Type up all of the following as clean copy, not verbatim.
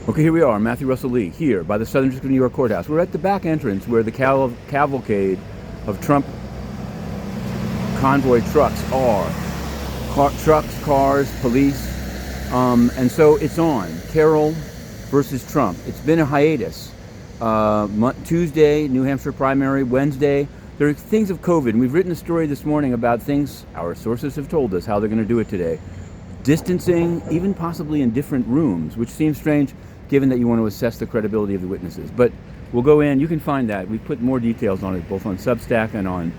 Okay, here we are, Matthew Russell Lee, here by the Southern District of New York Courthouse. We're at the back entrance where the cavalcade of Trump convoy trucks are. Trucks, cars, police, and so it's on. Carroll versus Trump. It's been a hiatus. Tuesday, New Hampshire primary. Wednesday, there are things of COVID, and we've written a story this morning about things our sources have told us how they're going to do it today. Distancing, even possibly in different rooms, which seems strange given that you want to assess the credibility of the witnesses. But we'll go in, you can find that. We've put more details on it, both on Substack and on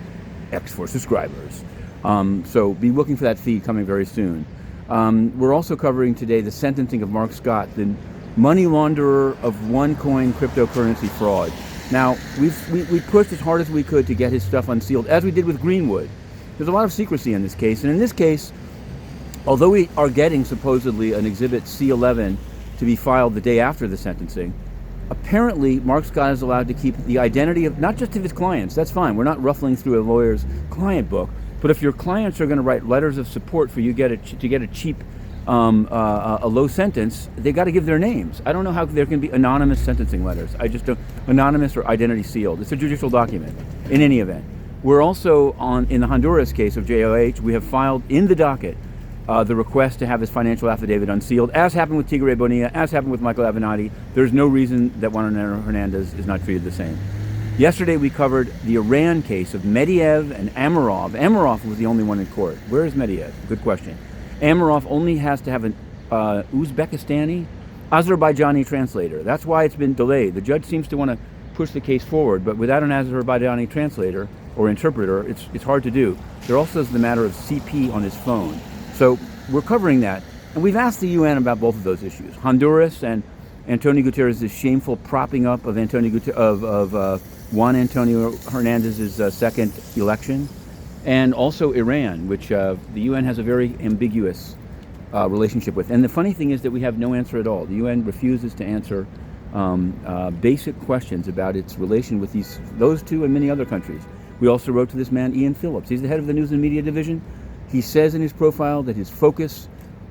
X for subscribers. So be looking for that feed coming very soon. We're also covering today the sentencing of Mark Scott, the money launderer of OneCoin cryptocurrency fraud. Now, we pushed as hard as we could to get his stuff unsealed, as we did with Greenwood. There's a lot of secrecy in this case, and in this case, although we are getting supposedly an Exhibit C11 to be filed the day after the sentencing, apparently Mark Scott is allowed to keep the identity of not just of his clients. That's fine. We're not ruffling through a lawyer's client book. But if your clients are going to write letters of support for you to get a cheap, a low sentence, they got to give their names. I don't know how there can be anonymous sentencing letters. I just don't. Anonymous or identity sealed. It's a judicial document. In any event, we're also in the Honduras case of JOH. We have filed in the docket the request to have his financial affidavit unsealed, as happened with Tigre Bonilla, as happened with Michael Avenatti. There's no reason that Juan Hernandez is not treated the same. Yesterday we covered the Iran case of Medvedev and Amirov. Amirov was the only one in court. Where is Medvedev? Good question. Amirov only has to have an Azerbaijani translator. That's why it's been delayed. The judge seems to want to push the case forward, but without an Azerbaijani translator or interpreter, it's hard to do. There also is the matter of CP on his phone. So we're covering that, and we've asked the UN about both of those issues. Honduras and Antonio Guterres' shameful propping up of Juan Antonio Hernandez's second election, and also Iran, which the UN has a very ambiguous relationship with. And the funny thing is that we have no answer at all. The UN refuses to answer basic questions about its relation with those two and many other countries. We also wrote to this man, Ian Phillips. He's the head of the News and Media Division. He says in his profile that his focus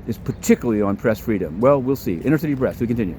is particularly on press freedom. Well, we'll see. Inner City Press, we continue.